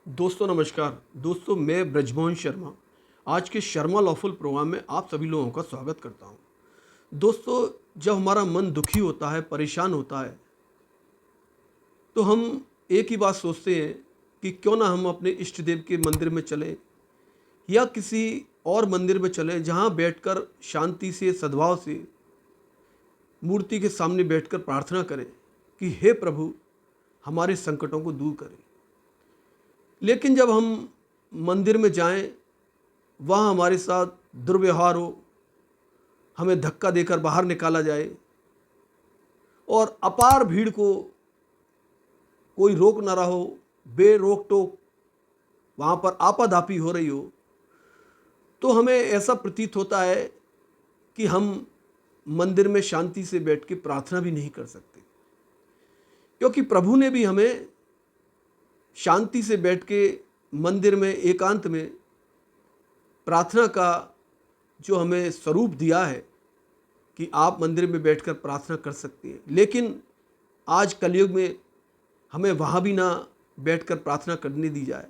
दोस्तों नमस्कार। दोस्तों मैं ब्रजमोहन शर्मा आज के शर्मा लॉफुल प्रोग्राम में आप सभी लोगों का स्वागत करता हूं। दोस्तों, जब हमारा मन दुखी होता है, परेशान होता है, तो हम एक ही बात सोचते हैं कि क्यों ना हम अपने इष्ट देव के मंदिर में चलें या किसी और मंदिर में चलें जहां बैठकर शांति से, सद्भाव से मूर्ति के सामने बैठकर प्रार्थना करें कि हे प्रभु, हमारे संकटों को दूर करें। लेकिन जब हम मंदिर में जाएं, वहाँ हमारे साथ दुर्व्यवहार हो, हमें धक्का देकर बाहर निकाला जाए और अपार भीड़ को कोई रोक ना रहा हो, बेरोक टोक वहाँ पर आपाधापी हो रही हो, तो हमें ऐसा प्रतीत होता है कि हम मंदिर में शांति से बैठ के प्रार्थना भी नहीं कर सकते। क्योंकि प्रभु ने भी हमें शांति से बैठ के मंदिर में एकांत में प्रार्थना का जो हमें स्वरूप दिया है कि आप मंदिर में बैठकर प्रार्थना कर सकते हैं। लेकिन आज कलयुग में हमें वहाँ भी ना बैठकर प्रार्थना करने दी जाए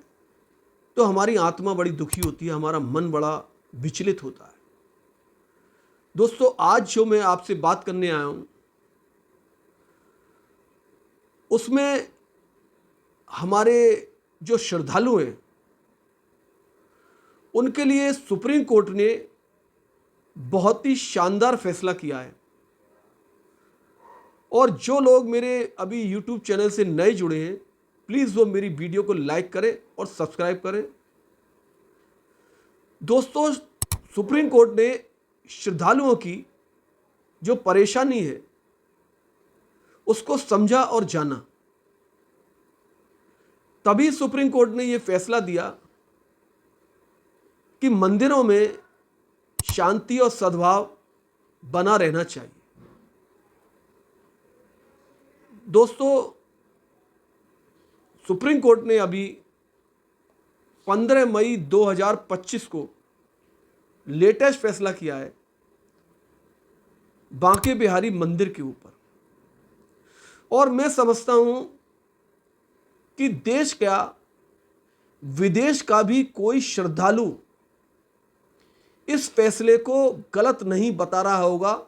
तो हमारी आत्मा बड़ी दुखी होती है, हमारा मन बड़ा विचलित होता है। दोस्तों, आज जो मैं आपसे बात करने आया हूँ उसमें हमारे जो श्रद्धालु हैं उनके लिए सुप्रीम कोर्ट ने बहुत ही शानदार फैसला किया है। और जो लोग मेरे अभी यूट्यूब चैनल से नए जुड़े हैं, प्लीज़ वो मेरी वीडियो को लाइक करें और सब्सक्राइब करें। दोस्तों, सुप्रीम कोर्ट ने श्रद्धालुओं की जो परेशानी है उसको समझा और जाना। तभी सुप्रीम कोर्ट ने यह फैसला दिया कि मंदिरों में शांति और सद्भाव बना रहना चाहिए। दोस्तों, सुप्रीम कोर्ट ने अभी 15 मई 2025 को लेटेस्ट फैसला किया है बांके बिहारी मंदिर के ऊपर। और मैं समझता हूं कि देश क्या, विदेश का भी कोई श्रद्धालु इस फैसले को गलत नहीं बता रहा होगा,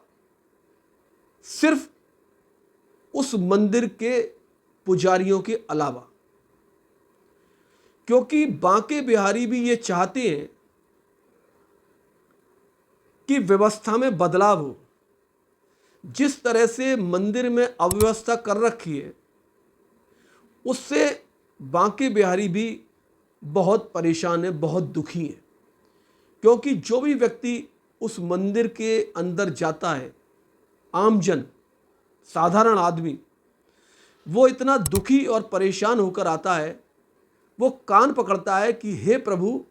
सिर्फ उस मंदिर के पुजारियों के अलावा। क्योंकि बांके बिहारी भी ये चाहते हैं कि व्यवस्था में बदलाव हो। जिस तरह से मंदिर में अव्यवस्था कर रखी है उससे बांके बिहारी भी बहुत परेशान है, बहुत दुखी है। क्योंकि जो भी व्यक्ति उस मंदिर के अंदर जाता है, आमजन, साधारण आदमी, वो इतना दुखी और परेशान होकर आता है, वो कान पकड़ता है कि हे प्रभु,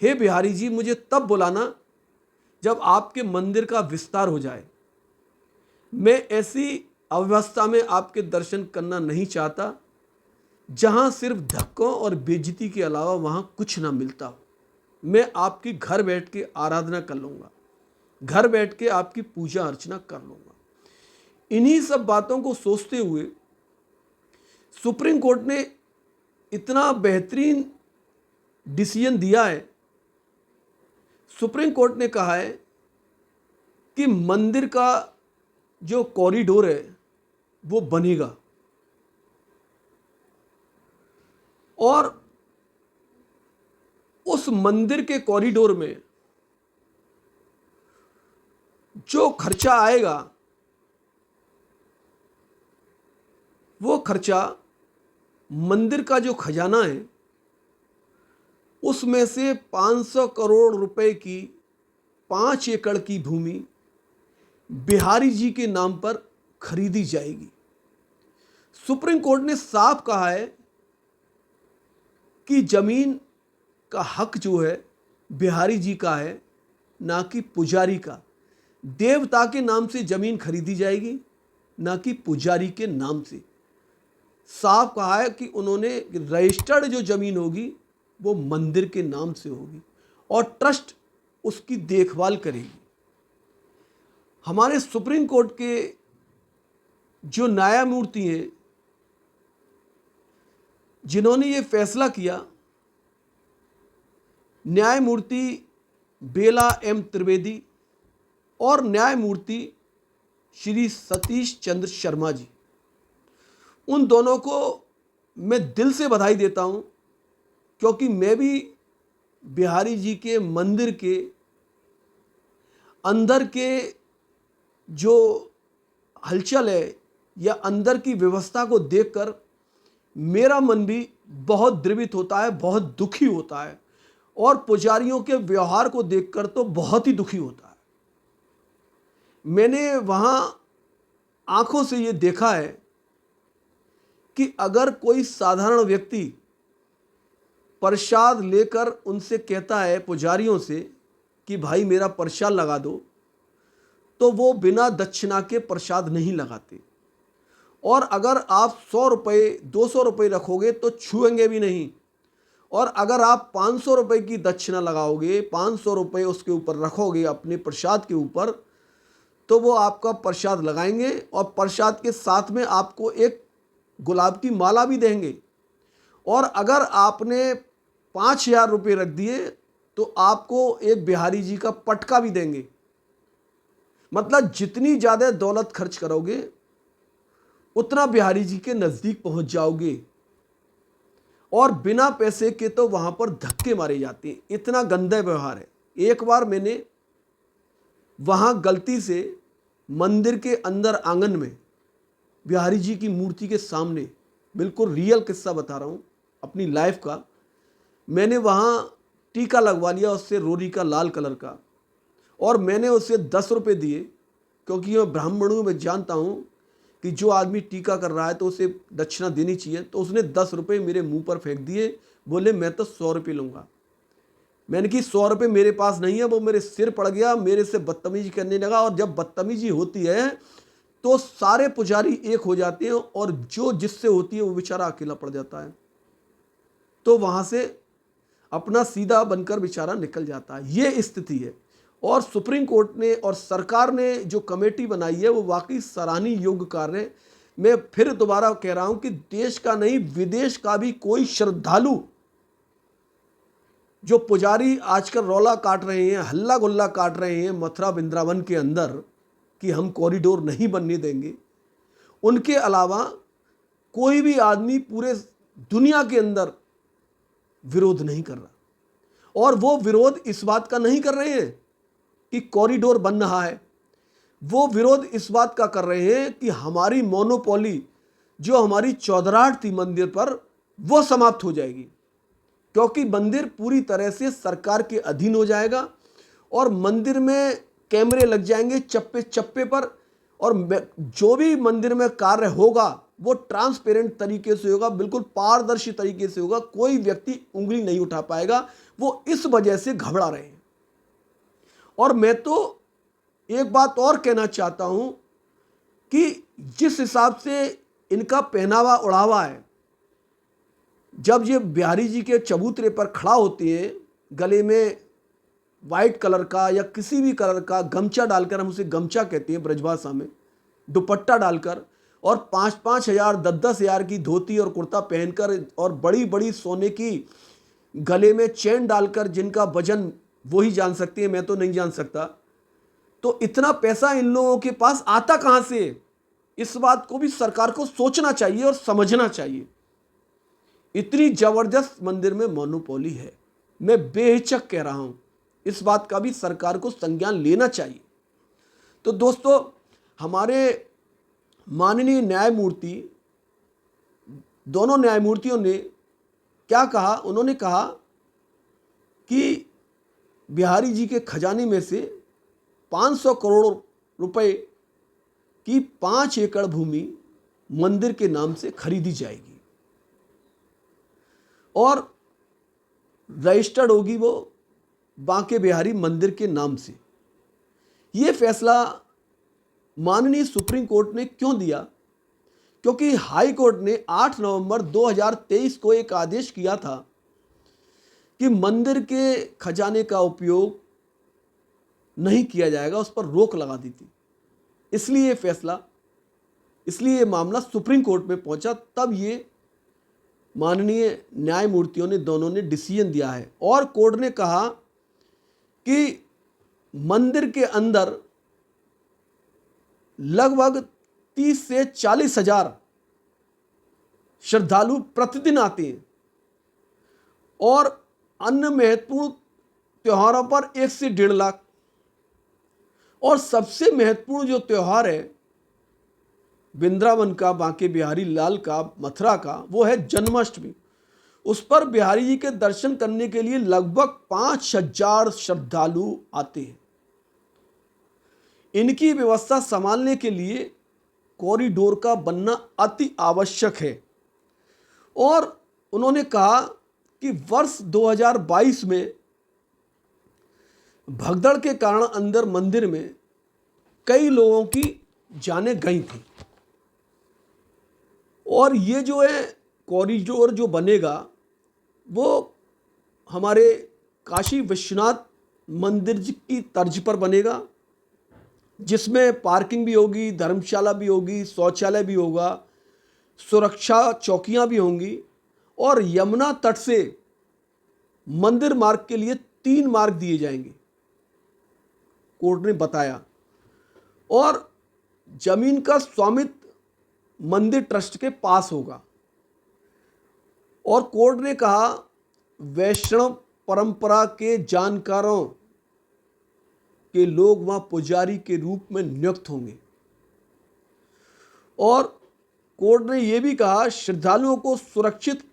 हे बिहारी जी, मुझे तब बुलाना जब आपके मंदिर का विस्तार हो जाए। मैं ऐसी अव्यवस्था में आपके दर्शन करना नहीं चाहता जहां सिर्फ धक्कों और बेइज्जती के अलावा वहां कुछ ना मिलता हो। मैं आपकी घर बैठ के आराधना कर लूँगा, घर बैठ के आपकी पूजा अर्चना कर लूँगा। इन्हीं सब बातों को सोचते हुए सुप्रीम कोर्ट ने इतना बेहतरीन डिसीजन दिया है। सुप्रीम कोर्ट ने कहा है कि मंदिर का जो कॉरिडोर है वो बनेगा और उस मंदिर के कॉरिडोर में जो खर्चा आएगा वो खर्चा मंदिर का जो खजाना है उसमें से 500 करोड़ रुपए की 5 एकड़ की भूमि बिहारी जी के नाम पर खरीदी जाएगी। सुप्रीम कोर्ट ने साफ कहा है कि जमीन का हक जो है बिहारी जी का है, ना कि पुजारी का। देवता के नाम से जमीन खरीदी जाएगी, ना कि पुजारी के नाम से। साफ कहा है कि उन्होंने रजिस्टर्ड जो जमीन होगी वो मंदिर के नाम से होगी और ट्रस्ट उसकी देखभाल करेगी। हमारे सुप्रीम कोर्ट के जो न्यायमूर्ति हैं जिन्होंने ये फैसला किया, न्यायमूर्ति बेला एम त्रिवेदी और न्यायमूर्ति श्री सतीश चंद्र शर्मा जी, उन दोनों को मैं दिल से बधाई देता हूं, क्योंकि मैं भी बिहारी जी के मंदिर के अंदर के जो हलचल है या अंदर की व्यवस्था को देखकर मेरा मन भी बहुत द्रवित होता है, बहुत दुखी होता है, और पुजारियों के व्यवहार को देखकर तो बहुत ही दुखी होता है। मैंने वहाँ आंखों से ये देखा है कि अगर कोई साधारण व्यक्ति प्रसाद लेकर उनसे कहता है, पुजारियों से, कि भाई मेरा प्रसाद लगा दो, तो वो बिना दक्षिणा के प्रसाद नहीं लगाते। और अगर आप 100 रुपये 200 रुपये रखोगे तो छुएंगे भी नहीं। और अगर आप 500 रुपये की दक्षिणा लगाओगे, 500 रुपये उसके ऊपर रखोगे अपने प्रसाद के ऊपर, तो वो आपका प्रसाद लगाएंगे और प्रसाद के साथ में आपको एक गुलाब की माला भी देंगे। और अगर आपने 5,000 रुपये रख दिए तो आपको एक बिहारी जी का पटका भी देंगे। मतलब जितनी ज़्यादा दौलत खर्च करोगे उतना बिहारी जी के नज़दीक पहुंच जाओगे। और बिना पैसे के तो वहां पर धक्के मारे जाते हैं, इतना गंदा व्यवहार है। एक बार मैंने वहां गलती से मंदिर के अंदर आंगन में बिहारी जी की मूर्ति के सामने, बिल्कुल रियल किस्सा बता रहा हूं अपनी लाइफ का, मैंने वहां टीका लगवा लिया उससे, रोरी का लाल कलर का, और मैंने उसे 10 रुपये दिए, क्योंकि मैं ब्राह्मणों में जानता हूं कि जो आदमी टीका कर रहा है तो उसे दक्षिणा देनी चाहिए। तो उसने 10 रुपये मेरे मुंह पर फेंक दिए, बोले मैं तो 100 रुपये लूँगा। मैंने कि 100 रुपये मेरे पास नहीं है। वो मेरे सिर पड़ गया, मेरे से बदतमीजी करने लगा। और जब बदतमीजी होती है तो सारे पुजारी एक हो जाते हैं, और जो जिससे होती है वो बेचारा अकेला पड़ जाता है। तो वहाँ से अपना सीधा बनकर बेचारा निकल जाता है। ये स्थिति है। और सुप्रीम कोर्ट ने और सरकार ने जो कमेटी बनाई है वो वाकई सराहनीय योग्य कार्य है। मैं फिर दोबारा कह रहा हूं कि देश का नहीं, विदेश का भी कोई श्रद्धालु, जो पुजारी आजकल रौला काट रहे हैं, हल्ला गुल्ला काट रहे हैं मथुरा वृंदावन के अंदर कि हम कॉरिडोर नहीं बनने देंगे, उनके अलावा कोई भी आदमी पूरे दुनिया के अंदर विरोध नहीं कर रहा। और वो विरोध इस बात का नहीं कर रहे हैं कि कॉरिडोर बन रहा है, वो विरोध इस बात का कर रहे हैं कि हमारी मोनोपोली, जो हमारी चौधराहट थी मंदिर पर, वो समाप्त हो जाएगी। क्योंकि मंदिर पूरी तरह से सरकार के अधीन हो जाएगा और मंदिर में कैमरे लग जाएंगे चप्पे चप्पे पर, और जो भी मंदिर में कार्य होगा वो ट्रांसपेरेंट तरीके से होगा, बिल्कुल पारदर्शी तरीके से होगा। कोई व्यक्ति उंगली नहीं उठा पाएगा। वो इस वजह से घबरा रहे हैं। और मैं तो एक बात और कहना चाहता हूं कि जिस हिसाब से इनका पहनावा उड़ावा है, जब ये बिहारी जी के चबूतरे पर खड़ा होते हैं, गले में वाइट कलर का या किसी भी कलर का गमछा डालकर, हम उसे गमछा कहते हैं ब्रजभाषा में, दुपट्टा डालकर, और 5-5 हज़ार 10-10 हज़ार की धोती और कुर्ता पहनकर, और बड़ी बड़ी सोने की गले में चेन डालकर, जिनका वजन वो ही जान सकते हैं, मैं तो नहीं जान सकता। तो इतना पैसा इन लोगों के पास आता कहां से? इस बात को भी सरकार को सोचना चाहिए और समझना चाहिए। इतनी जबरदस्त मंदिर में मोनोपोली है। मैं बेहिचक कह रहा हूं, इस बात का भी सरकार को संज्ञान लेना चाहिए। तो दोस्तों, हमारे माननीय न्यायमूर्ति, दोनों न्यायमूर्तियों ने क्या कहा? उन्होंने कहा कि बिहारी जी के खजाने में से 500 करोड़ रुपए की 5 एकड़ भूमि मंदिर के नाम से खरीदी जाएगी और रजिस्टर्ड होगी वो बांके बिहारी मंदिर के नाम से। ये फैसला माननीय सुप्रीम कोर्ट ने क्यों दिया? क्योंकि हाई कोर्ट ने 8 नवंबर 2023 को एक आदेश किया था कि मंदिर के खजाने का उपयोग नहीं किया जाएगा, उस पर रोक लगा दी थी। इसलिए ये मामला सुप्रीम कोर्ट में पहुंचा। तब ये माननीय न्यायमूर्तियों ने दोनों ने डिसीजन दिया है और कोर्ट ने कहा कि मंदिर के अंदर लगभग 30 से 40 हजार श्रद्धालु प्रतिदिन आते हैं और अन्य महत्वपूर्ण त्योहारों पर 1 से 1.5 लाख, और सबसे महत्वपूर्ण जो त्योहार है वृंदावन का, बांके बिहारी लाल का, मथुरा का, वो है जन्माष्टमी। उस पर बिहारी जी के दर्शन करने के लिए लगभग 5,000 श्रद्धालु आते हैं। इनकी व्यवस्था संभालने के लिए कॉरिडोर का बनना अति आवश्यक है। और उन्होंने कहा कि वर्ष 2022 में भगदड़ के कारण अंदर मंदिर में कई लोगों की जानें गई थी, और ये जो है कॉरिडोर जो बनेगा वो हमारे काशी विश्वनाथ मंदिर की तर्ज पर बनेगा, जिसमें पार्किंग भी होगी, धर्मशाला भी होगी, शौचालय भी होगा, सुरक्षा चौकियां भी होंगी, और यमुना तट से मंदिर मार्ग के लिए 3 मार्ग दिए जाएंगे, कोर्ट ने बताया। और जमीन का स्वामित्व मंदिर ट्रस्ट के पास होगा। और कोर्ट ने कहा वैष्णव परंपरा के जानकारों के लोग वहां पुजारी के रूप में नियुक्त होंगे। और कोर्ट ने यह भी कहा श्रद्धालुओं को सुरक्षित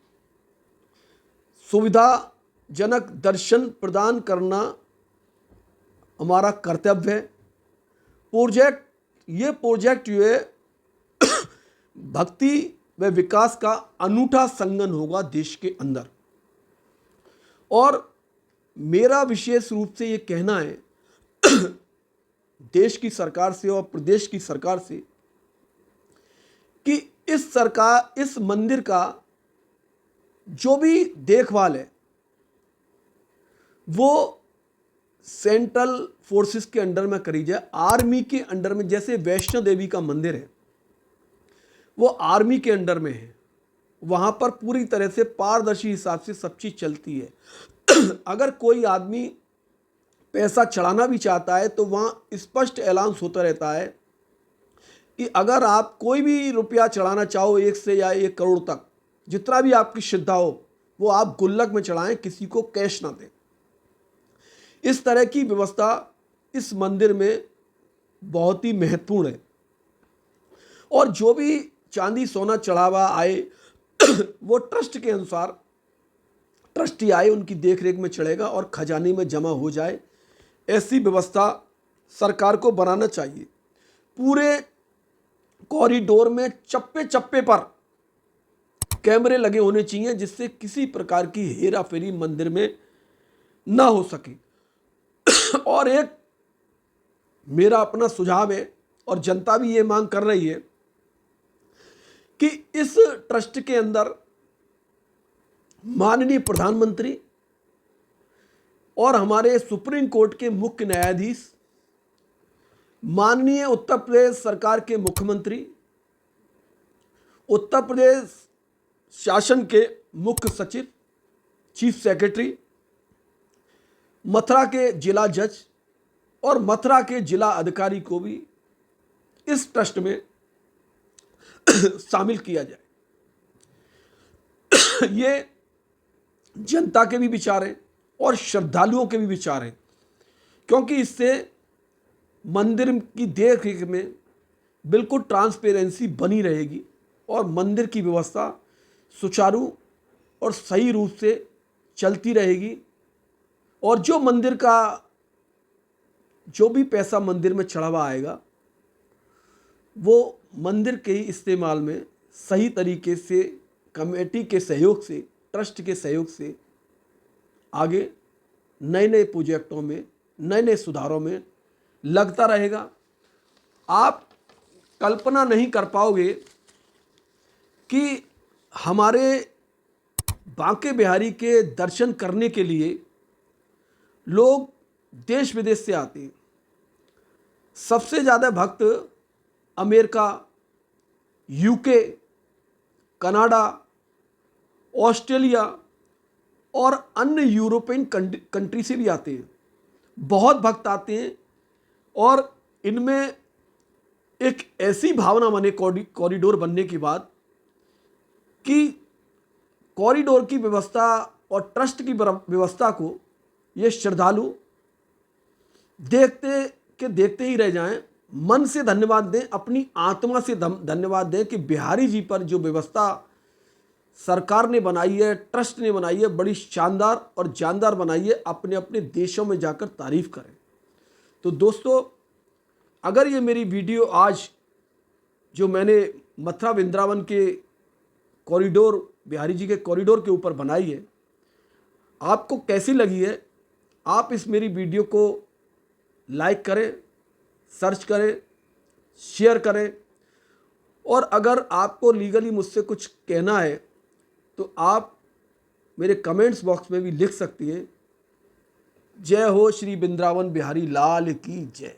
सुविधाजनक दर्शन प्रदान करना हमारा कर्तव्य है। ये प्रोजेक्ट जो है भक्ति व विकास का अनूठा संगम होगा देश के अंदर। और मेरा विशेष रूप से ये कहना है देश की सरकार से और प्रदेश की सरकार से कि इस मंदिर का जो भी देखभाल है वो सेंट्रल फोर्सेस के अंडर में करी जाए, आर्मी के अंडर में। जैसे वैष्णो देवी का मंदिर है वो आर्मी के अंडर में है, वहां पर पूरी तरह से पारदर्शी हिसाब से सब चीज चलती है। अगर कोई आदमी पैसा चढ़ाना भी चाहता है तो वहां स्पष्ट ऐलान होता रहता है कि अगर आप कोई भी रुपया चढ़ाना चाहो 1 से या 1 करोड़ तक, जितना भी आपकी श्रद्धा हो, वो आप गुल्लक में चढ़ाएं, किसी को कैश ना दें। इस तरह की व्यवस्था इस मंदिर में बहुत ही महत्वपूर्ण है। और जो भी चांदी सोना चढ़ावा आए वो ट्रस्ट के अनुसार ट्रस्टी आए उनकी देखरेख में चढ़ेगा और खजाने में जमा हो जाए। ऐसी व्यवस्था सरकार को बनाना चाहिए। पूरे कॉरिडोर में चप्पे चप्पे पर कैमरे लगे होने चाहिए जिससे किसी प्रकार की हेरा फेरी मंदिर में ना हो सके। और एक मेरा अपना सुझाव है और जनता भी ये मांग कर रही है कि इस ट्रस्ट के अंदर माननीय प्रधानमंत्री और हमारे सुप्रीम कोर्ट के मुख्य न्यायाधीश, माननीय उत्तर प्रदेश सरकार के मुख्यमंत्री, उत्तर प्रदेश शासन के मुख्य सचिव, चीफ सेक्रेटरी, मथुरा के जिला जज और मथुरा के जिला अधिकारी को भी इस ट्रस्ट में शामिल किया जाए। ये जनता के भी विचार हैं और श्रद्धालुओं के भी विचार हैं, क्योंकि इससे मंदिर की देखरेख में बिल्कुल ट्रांसपेरेंसी बनी रहेगी और मंदिर की व्यवस्था सुचारू और सही रूप से चलती रहेगी। और जो मंदिर का जो भी पैसा मंदिर में चढ़ावा आएगा वो मंदिर के ही इस्तेमाल में सही तरीके से कमेटी के सहयोग से, ट्रस्ट के सहयोग से आगे नए नए प्रोजेक्टों में, नए नए सुधारों में लगता रहेगा। आप कल्पना नहीं कर पाओगे कि हमारे बांके बिहारी के दर्शन करने के लिए लोग देश विदेश से आते हैं। सबसे ज़्यादा भक्त अमेरिका, यूके, कनाडा ऑस्ट्रेलिया और अन्य यूरोपियन कंट्री से भी आते हैं। बहुत भक्त आते हैं और इनमें एक ऐसी भावना बने कॉरिडोर बनने के बाद कि कॉरिडोर की व्यवस्था और ट्रस्ट की व्यवस्था को ये श्रद्धालु देखते ही रह जाएं, मन से धन्यवाद दें, अपनी आत्मा से धन्यवाद दें कि बिहारी जी पर जो व्यवस्था सरकार ने बनाई है, ट्रस्ट ने बनाई है, बड़ी शानदार और जानदार बनाई है। अपने अपने देशों में जाकर तारीफ करें। तो दोस्तों, अगर ये मेरी वीडियो आज जो मैंने मथुरा वृंदावन के कॉरिडोर, बिहारी जी के कॉरिडोर के ऊपर बनाई है, आपको कैसी लगी है, आप इस मेरी वीडियो को लाइक करें, सर्च करें, शेयर करें, और अगर आपको लीगली मुझसे कुछ कहना है तो आप मेरे कमेंट्स बॉक्स में भी लिख सकती हैं। जय हो श्री वृंदावन बिहारी लाल की जय।